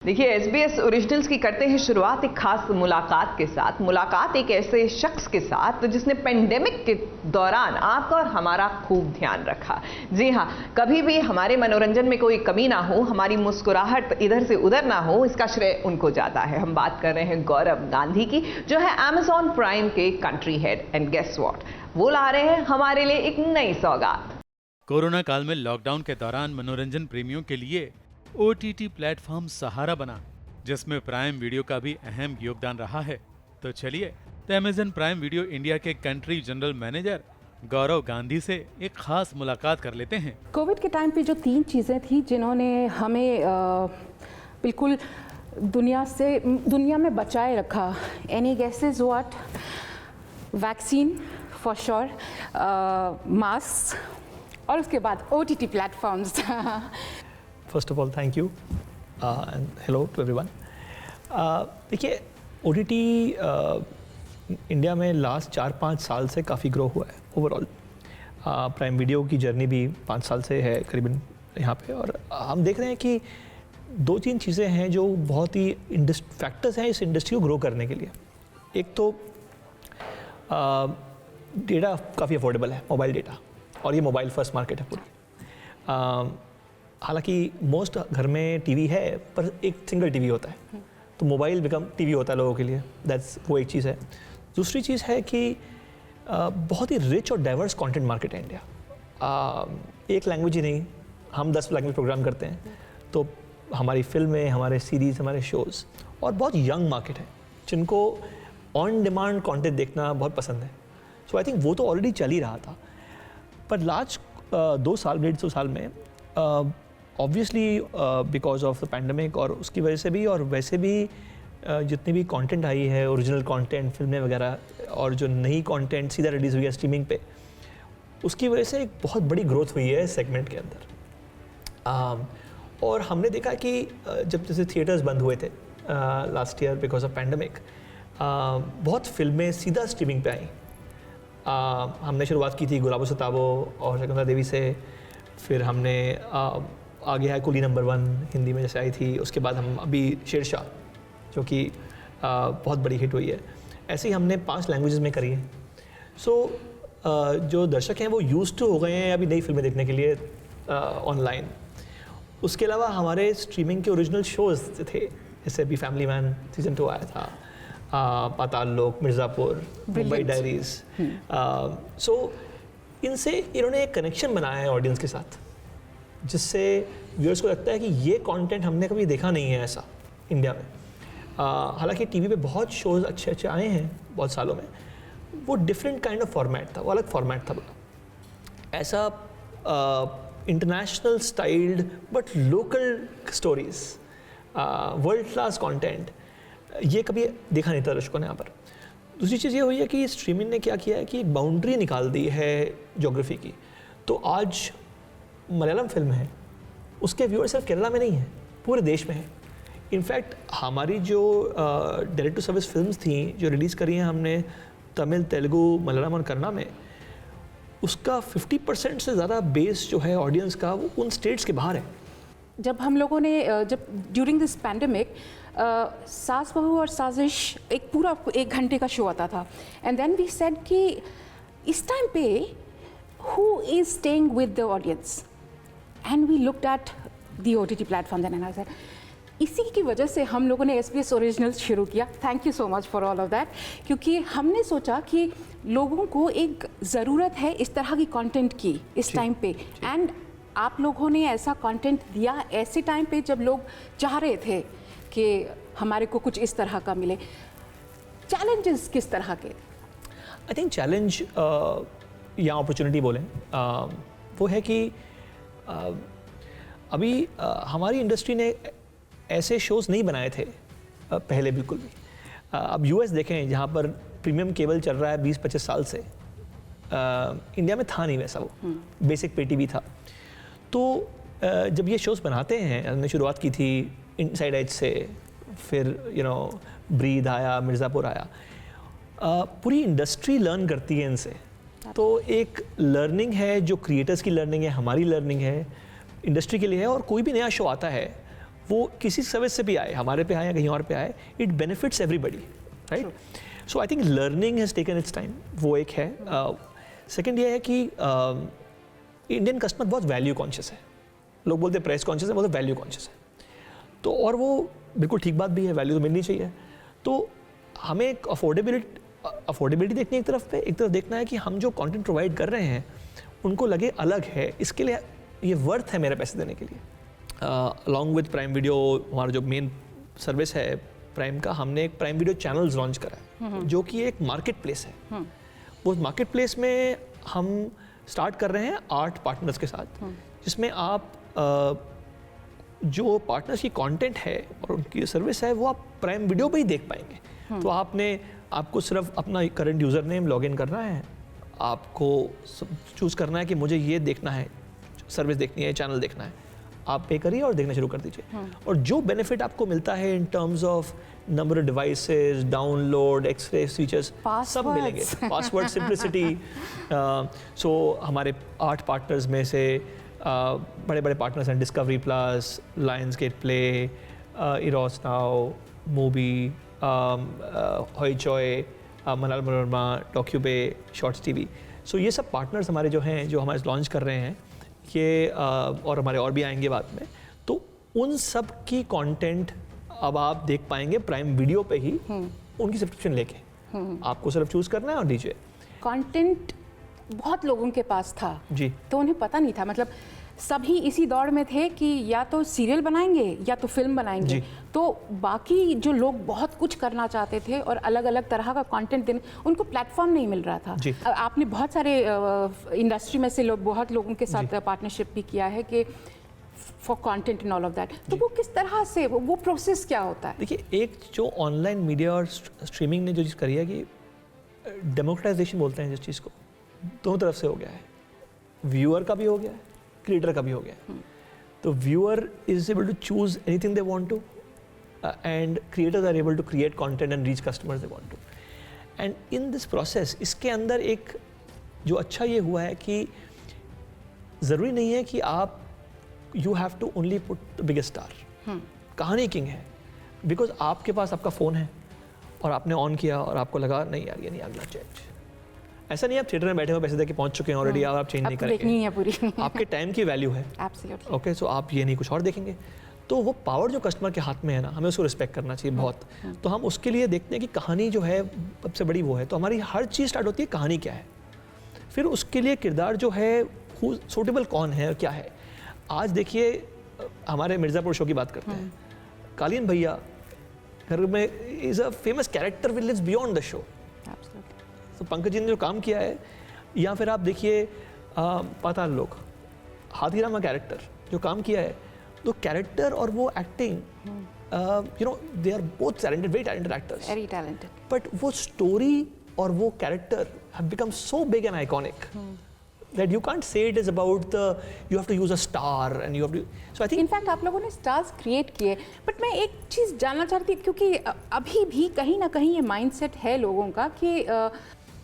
देखिए, SBS originals की करते हैं शुरुआत एक खास मुलाकात के साथ। मुलाकात एक ऐसे शख्स के साथ जिसने पेंडेमिक के दौरान आपका और हमारा खूब ध्यान रखा। जी हाँ, कभी भी हमारे मनोरंजन में कोई कमी ना हो, हमारी मुस्कुराहट इधर से उधर ना हो, इसका श्रेय उनको जाता है। हम बात कर रहे हैं गौरव गांधी की, जो है Amazon प्राइम के country head. And guess what, वो ला रहे हैं हमारे लिए एक नई सौगात। कोरोना काल में लॉकडाउन के दौरान मनोरंजन प्रेमियों के लिए OTT प्लेटफॉर्म सहारा बना, जिसमें प्राइम वीडियो का भी अहम योगदान रहा है। तो चलिए Amazon प्राइम वीडियो इंडिया के कंट्री जनरल मैनेजर गौरव गांधी से एक खास मुलाकात कर लेते हैं। कोविड के टाइम पे जो 3 चीज़ें थी जिन्होंने हमें बिल्कुल दुनिया में बचाए रखा, any guesses what? Vaccine for sure, mask और उसके बाद OTT platforms. First of all thank you and hello to everyone. देखिए, OTT इंडिया में लास्ट 4-5 साल से काफ़ी ग्रो हुआ है ओवरऑल। प्राइम वीडियो की जर्नी भी 5 साल से है करीबन यहाँ पे, और हम देख रहे हैं कि 2-3 चीज़ें हैं जो बहुत ही फैक्टर्स हैं इस इंडस्ट्री को ग्रो करने के लिए। एक तो डेटा काफ़ी अफोर्डेबल है, मोबाइल डेटा, और ये मोबाइल फर्स्ट मार्केट है पूरी। हालांकि मोस्ट घर में टीवी है, पर एक सिंगल टीवी होता है, तो मोबाइल बिकम टीवी होता है लोगों के लिए। वो एक चीज़ है। दूसरी चीज़ है कि बहुत ही रिच और डाइवर्स कंटेंट मार्केट है इंडिया। एक लैंग्वेज ही नहीं, हम 10 लैंग्वेज प्रोग्राम करते हैं, तो हमारी फिल्में, हमारे सीरीज़, हमारे शोज़, और बहुत यंग मार्केट है जिनको ऑन डिमांड कंटेंट देखना बहुत पसंद है। सो आई थिंक वो तो ऑलरेडी चल ही रहा था, पर लास्ट 1.5 साल में obviously because of the pandemic और उसकी वजह से भी, और वैसे भी जितनी भी कंटेंट आई है, ओरिजिनल कंटेंट, फिल्में वगैरह, और जो नई कंटेंट सीधा रिलीज़ हुई है स्ट्रीमिंग पे, उसकी वजह से एक बहुत बड़ी ग्रोथ हुई है सेगमेंट के अंदर। और हमने देखा कि जब जैसे थिएटर्स बंद हुए थे last year because of pandemic, बहुत फिल्में सीधा स्ट्रीमिंग पे आई। हमने शुरुआत की थी गुलाबो सिताबो और शकुंतला देवी से, फिर हमने आगे है कुली नंबर 1 हिंदी में जैसे आई थी, उसके बाद हम अभी शेरशाह, जो कि बहुत बड़ी हिट हुई है। ऐसे ही हमने 5 लैंग्वेजेस में करी है। सो जो दर्शक हैं वो यूज्ड टू हो गए हैं अभी नई फिल्में देखने के लिए ऑनलाइन। उसके अलावा हमारे स्ट्रीमिंग के ओरिजिनल शोज़ थे, जैसे अभी फैमिली मैन सीज़न 2 आया था, पाताल लोक, मिर्ज़ापुर, मुंबई डायरीज़। सो इनसे इन्होंने एक कनेक्शन बनाया है ऑडियंस के साथ, जिससे व्यूअर्स को लगता है कि ये कंटेंट हमने कभी देखा नहीं है ऐसा इंडिया में। हालांकि टीवी पे बहुत शोज़ अच्छे आए हैं बहुत सालों में, वो डिफरेंट काइंड ऑफ फॉर्मेट था, वो अलग फॉर्मेट था। ऐसा international styled but local stories, world class content, ये कभी देखा नहीं था दर्शकों ने यहाँ पर। दूसरी चीज़ ये हुई है कि स्ट्रीमिंग ने क्या किया है कि एक बाउंड्री निकाल दी है ज्योग्राफी की। तो आज मलयालम फिल्म है, उसके व्यूअर सिर्फ केरला में नहीं है, पूरे देश में है। इनफैक्ट हमारी जो डायरेक्ट टू सर्विस फिल्म्स थी जो रिलीज़ करी हैं हमने तमिल, तेलुगु, मलयालम और कन्नड़ा में, उसका 50% से ज़्यादा बेस जो है ऑडियंस का, वो उन स्टेट्स के बाहर है। जब हम लोगों ने ड्यूरिंग दिस पैंडमिक सास बहू और साजिश एक पूरा 1 घंटे का शो आता था, एंड देन वी सेड कि इस टाइम पे who is staying with the audience, and we looked at the OTT platform then, and I said इसी की वजह से हम लोगों ने SBS ओरिजिनल्स शुरू किया। Thank you so much for all of that, क्योंकि हमने सोचा कि लोगों को एक ज़रूरत है इस तरह की कंटेंट की इस टाइम पे, एंड आप लोगों ने ऐसा कंटेंट दिया ऐसे टाइम पे जब लोग चाह रहे थे कि हमारे को कुछ इस तरह का मिले। चैलेंजेस किस तरह के? आई थिंक चैलेंज या अपॉर्चुनिटी बोलें, वो है कि अभी हमारी इंडस्ट्री ने ऐसे शोज़ नहीं बनाए थे पहले बिल्कुल भी। अब US देखें, जहाँ पर प्रीमियम केबल चल रहा है 20-25 साल से, इंडिया में था नहीं वैसा, वो बेसिक पे टीवी था। तो जब ये शोज़ बनाते हैं, हमने शुरुआत की थी इनसाइड एज से, फिर ब्रीद आया, मिर्ज़ापुर आया, पूरी इंडस्ट्री लर्न करती है इनसे। तो एक लर्निंग है जो क्रिएटर्स की लर्निंग है, हमारी लर्निंग है, इंडस्ट्री के लिए है। और कोई भी नया शो आता है वो किसी सर्विस से भी आए, हमारे पे आए या कहीं और पे आए, it benefits everybody, right? So I think learning has taken it's time, वो एक है। सेकेंड ये है कि इंडियन कस्टमर बहुत वैल्यू कॉन्शियस है। लोग बोलते हैं प्राइस कॉन्शियस है, बहुत वैल्यू कॉन्शियस है। तो और वो बिल्कुल ठीक बात भी है, वैल्यू तो मिलनी चाहिए। तो हमें एक अफोर्डेबिलिटी देखनी है एक तरफ पे, एक तरफ देखना है कि हम जो कंटेंट प्रोवाइड कर रहे हैं उनको लगे अलग है, इसके लिए ये वर्थ है मेरे पैसे देने के लिए। अलॉन्ग विद प्राइम वीडियो, हमारा जो मेन सर्विस है प्राइम का, हमने एक प्राइम वीडियो चैनल्स लॉन्च करा है जो कि एक मार्केट प्लेस है। वो मार्केट प्लेस में हम स्टार्ट कर रहे हैं 8 पार्टनर्स के साथ, जिसमें आप जो पार्टनर्स की कंटेंट है और उनकी सर्विस है वो आप प्राइम वीडियो पे ही देख पाएंगे। तो आपको सिर्फ अपना करंट यूज़र नेम लॉगिन करना है, आपको चूज़ करना है कि मुझे ये देखना है, सर्विस देखनी है, चैनल देखना है, आप पे करिए और देखना शुरू कर दीजिए। और जो बेनिफिट आपको मिलता है in terms of number of devices, download, express features, सब मिलेंगे। Password simplicity. सो हमारे 8 पार्टनर्स में से बड़े बड़े पार्टनर्स हैं, Discovery plus, Lionsgate play, Eros now, movie, Hoichoi, मलाल Manorama, Docubay, shorts TV. So ये सब पार्टनर्स हमारे जो हैं, जो हमारे लॉन्च कर रहे हैं ये, और हमारे और भी आएंगे बाद में। तो उन सब की कंटेंट अब आप देख पाएंगे प्राइम वीडियो पे ही, उनकी सब्सक्रिप्शन लेके। आपको सिर्फ चूज़ करना है और दीजिए। कंटेंट बहुत लोगों के पास था जी, तो उन्हें पता नहीं था, मतलब सभी इसी दौड़ में थे कि या तो सीरियल बनाएंगे या तो फिल्म बनाएंगे। तो बाकी जो लोग बहुत कुछ करना चाहते थे और अलग अलग तरह का कंटेंट देने, उनको प्लेटफॉर्म नहीं मिल रहा था। आपने बहुत सारे इंडस्ट्री में से बहुत लोगों के साथ पार्टनरशिप भी किया है कि for content and all of that, तो वो किस तरह से, वो प्रोसेस क्या होता है? देखिए, एक जो ऑनलाइन मीडिया और स्ट्रीमिंग ने जो चीज़ करी है कि डेमोक्रेटाइजेशन बोलते हैं जिस चीज़ को, दोनों तरफ से हो गया है। व्यूअर का भी हो गया है, क्रिएटर का भी हो गया है। तो viewer is able to choose anything they want to, and creators are able to create content and reach customers they want to. And in this process, इसके अंदर एक जो अच्छा ये हुआ है कि ज़रूरी नहीं है कि आप you have to only put the biggest star. कहानी किंग है, बिकॉज आपके पास आपका फ़ोन है और आपने ऑन किया और आपको लगा नहीं यार ये नहीं, अगला चेंज। ऐसा नहीं आप थिएटर में बैठे हो, पैसे देके पहुंच चुके हैं ऑलरेडी, आप चेंज नहीं करेंगे, देखनी है पूरी। आपके टाइम की वैल्यू है। एब्सोल्युटली। ओके, सो आप ये नहीं कुछ और देखेंगे। तो वो पावर जो कस्टमर के हाथ में है ना, हमें उसको रिस्पेक्ट करना चाहिए बहुत। तो हम उसके लिए देखते हैं कि कहानी जो है सबसे बड़ी वो है। तो हमारी हर चीज़ स्टार्ट होती है कहानी क्या है, फिर उसके लिए किरदार जो है सूटेबल कौन है और क्या है। आज देखिए, हमारे मिर्ज़ापुर शो की बात करते हैं, कालीन भैया घर में is a famous character which lives beyond the show. तो पंकज जी ने जो काम किया है, या फिर आप देखिए पाताल लोक, हाथीराम का कैरेक्टर जो काम किया है, तो कैरेक्टर और वो acting, you know, they are both talented, very talented actors, very talented. But वो स्टोरी और वो character have become so big and iconic that you can't say it is about the you have to use a star and you have to, so I think in fact आप लोगों ने stars create किए। But मैं एक चीज़ जानना चाहती हूँ, क्योंकि अभी भी कहीं ना कहीं ये माइंडसेट है लोगों का कि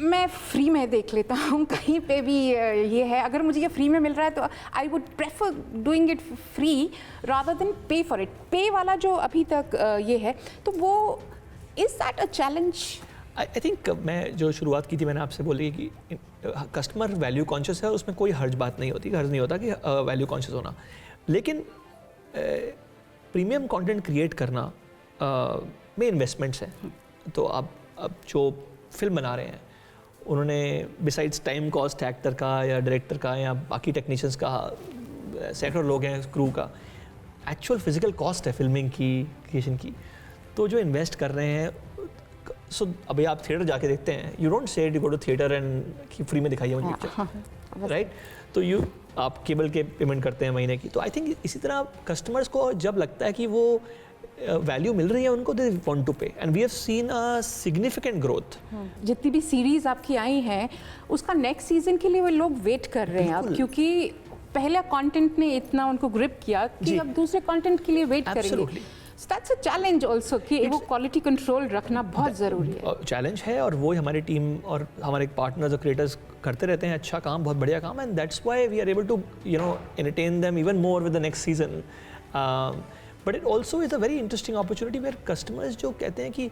मैं फ्री में देख लेता हूँ, कहीं पे भी ये है, अगर मुझे ये फ्री में मिल रहा है तो I would prefer doing it free rather than पे फॉर इट। पे वाला जो अभी तक ये है, तो वो is that a challenge? I think मैं जो शुरुआत की थी, मैंने आपसे बोली कि कस्टमर वैल्यू कॉन्शियस है, उसमें कोई हर्ज बात नहीं होती, हर्ज नहीं होता कि वैल्यू कॉन्शियस होना। लेकिन प्रीमियम कंटेंट क्रिएट करना में इन्वेस्टमेंट्स हैं। तो अब जो फिल्म बना रहे हैं, उन्होंने बिसाइड्स टाइम कॉस्ट एक्टर का या डायरेक्टर का या बाकी टेक्नीशियंस का, सैकड़ों लोग हैं क्रू का, एक्चुअल फिजिकल कॉस्ट है फिल्मिंग की, क्रिएशन की। तो जो इन्वेस्ट कर रहे हैं, सो अभी आप थिएटर जाके देखते हैं, you don't say you go to theatre and कि फ्री में दिखाइए मुझे पिक्चर, राइट? तो आप केबल के पेमेंट करते हैं महीने की। तो आई थिंक इसी तरह कस्टमर्स को जब लगता है कि वो वैल्यू मिल रही है उनको, they want to pay, and we have seen a significant growth. जितनी भी सीरीज आपकी आई हैं, उसका नेक्स्ट सीजन के लिए वो लोग वेट कर रहे हैं अब, क्योंकि पहला कंटेंट ने इतना उनको ग्रिप किया कि अब दूसरे कंटेंट के लिए वेट करेंगे। So that's a challenge also कि वो क्वालिटी कंट्रोल रखना बहुत ज़रूरी है। चैलेंज है, और वो हमारी टीम और हमारे पार्टनर्स और क्रिएटर्स करते रहते हैं अच्छा काम, बहुत बढ़िया काम, and that's why we are able to, you know, entertain them even more with the next season. But it also is a very interesting opportunity where customers जो कहते हैं कि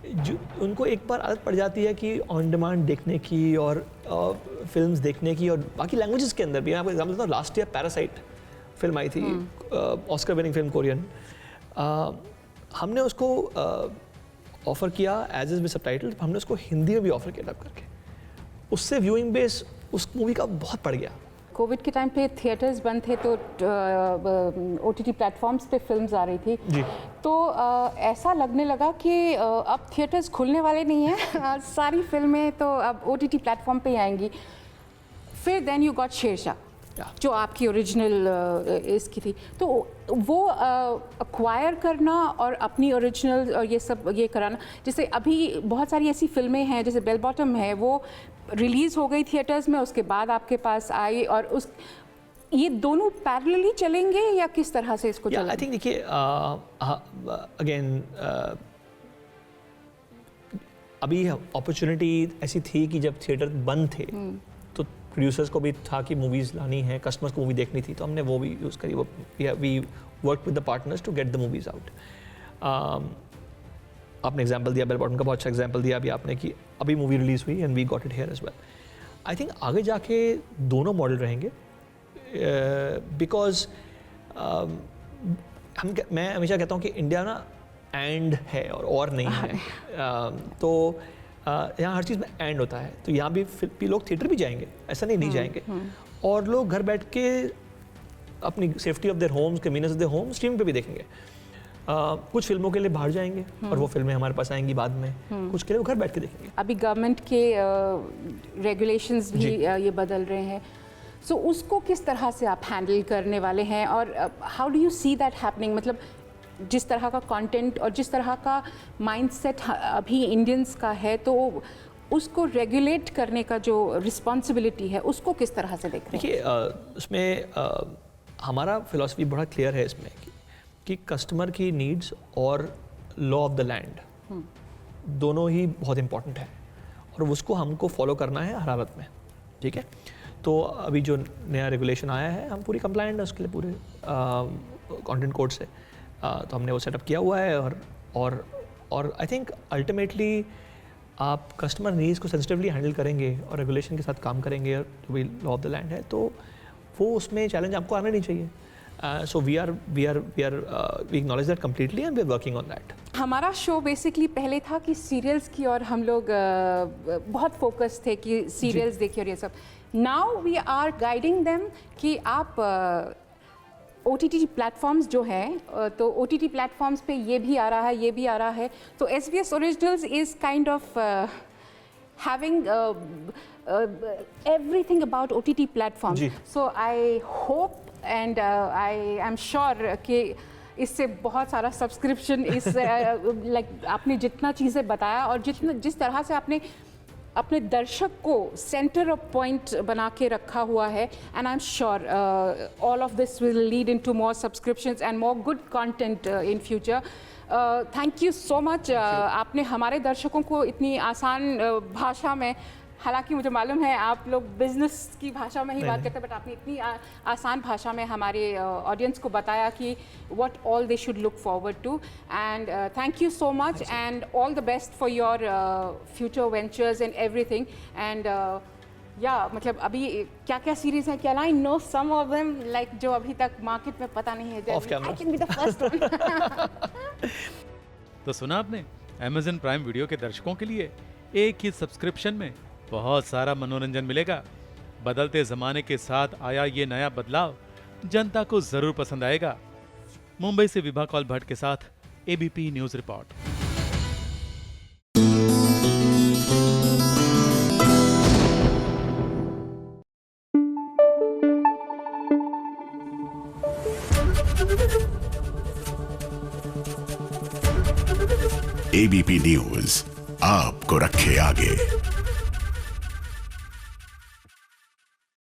जो उनको एक बार आदत पड़ जाती है कि ऑन डिमांड देखने की और फिल्म्स देखने की और बाकी लैंग्वेजेस के अंदर भी। मैं आपको एग्जाम्पल देता हूँ, लास्ट ईयर पैरासाइट फिल्म आई थी, ऑस्कर विनिंग फिल्म कोरियन। हमने उसको ऑफ़र किया एज इज विद सबटाइटल, हमने उसको हिंदी में भी ऑफ़र किया डब करके। उससे व्यूइंग बेस उस मूवी का बहुत बढ़ गया। कोविड के टाइम पे थिएटर्स बंद थे तो OTT प्लेटफॉर्म्स पे फिल्म्स आ रही थी जी। तो ऐसा लगने लगा कि अब थिएटर्स खुलने वाले नहीं हैं सारी फिल्में तो अब OTT प्लेटफॉर्म पे ही आएंगी। फिर देन यू गॉट शेरशाह जो आपकी ओरिजिनल इसकी थी, तो वो अक्वायर करना और अपनी ओरिजिनल और ये सब ये कराना। जैसे अभी बहुत सारी ऐसी फिल्में हैं, जैसे बेल बॉटम है, वो रिलीज़ हो गई थिएटर्स में, उसके बाद आपके पास आई, और उस ये दोनों पैरेलली चलेंगे या किस तरह से इसको चलेंगे? आई थिंक देखिए अगेन अभी अपॉर्चुनिटी ऐसी थी कि जब थिएटर बंद थे तो प्रोड्यूसर्स को भी था कि मूवीज़ लानी है, कस्टमर्स को मूवी देखनी थी, तो हमने वो भी यूज़ करी। वो we work with the partners to get the movies out. आपने एग्जांपल दिया बेल बॉटम का, बहुत अच्छा एग्जांपल दिया अभी आपने कि अभी मूवी रिलीज़ हुई and we got it here as well. I think आगे जाके दोनों मॉडल रहेंगे बिकॉज मैं हमेशा कहता हूँ कि इंडिया ना एंड है और नहीं है। तो यहाँ हर चीज़ में एंड होता है, तो यहाँ भी लोग थिएटर भी जाएंगे, ऐसा नहीं जाएंगे, और लोग घर बैठ के अपनी safety of their homes, convenience of their home stream पे भी देखेंगे। कुछ फिल्मों के लिए बाहर जाएंगे और वो फिल्में हमारे पास आएंगी बाद में, कुछ के लिए वो घर बैठ के देखेंगे। अभी गवर्नमेंट के रेगुलेशंस भी ये बदल रहे हैं, सो उसको किस तरह से आप हैंडल करने वाले हैं और how do you see that happening? मतलब जिस तरह का कंटेंट और जिस तरह का माइंडसेट अभी इंडियंस का है, तो उसको रेगुलेट करने का जो रिस्पॉन्सिबिलिटी है उसको किस तरह से देख रहे हैं? देखिए उसमें हमारा फिलॉसफी बड़ा क्लियर है इसमें कि कस्टमर की नीड्स और लॉ ऑफ द लैंड दोनों ही बहुत इंपॉर्टेंट है और उसको हमको फॉलो करना है हर हालत में, ठीक है। तो अभी जो नया रेगुलेशन आया है हम पूरी कंप्लायंट है उसके लिए पूरे कंटेंट कोड से, तो हमने वो सेटअप किया हुआ है और आई थिंक अल्टीमेटली आप कस्टमर नीड्स को सेंसिटिवली हैंडल करेंगे और रेगुलेशन के साथ काम करेंगे और जो भी लॉ ऑफ द लैंड है, तो वो उसमें चैलेंज आपको आना नहीं चाहिए। So we acknowledge that completely and we are working on that. हमारा शो बेसिकली पहले था कि सीरियल्स की और हम लोग बहुत फोकस थे कि सीरियल्स देखिए और ये सब। Now we are guiding them कि आप OTT प्लेटफॉर्म्स जो हैं, तो OTT प्लेटफॉर्म्स पे ये भी आ रहा है, ये भी आ रहा है, तो SBS originals is kind of having everything about OTT platforms. So I hope and I am sure कि इससे बहुत सारा सब्सक्रिप्शन इस लाइक आपने जितना चीज़ें बताया और जिस तरह से आपने अपने दर्शक को सेंटर ऑफ पॉइंट बना के रखा हुआ है, and I am sure all of this will lead into more subscriptions and more good content in future. Thank you so much. आपने हमारे दर्शकों को इतनी आसान भाषा में, हालांकि मुझे मालूम है आप लोग बिजनेस की भाषा में ही बात करते हैं, बट आपने इतनी आसान भाषा में हमारे ऑडियंस को बताया कि what all they should look forward to, and thank you so much and all the best for your future ventures and everything. And या मतलब अभी क्या क्या सीरीज है, can I know some of them like जो अभी तक market में पता नहीं है? I can be the first one. तो सुना आपने, Amazon प्राइम वीडियो के दर्शकों के लिए एक ही सब्सक्रिप्शन में बहुत सारा मनोरंजन मिलेगा। बदलते जमाने के साथ आया ये नया बदलाव जनता को जरूर पसंद आएगा। मुंबई से विभा कौल भट्ट के साथ ABP news report. ABP news आपको रखे आगे।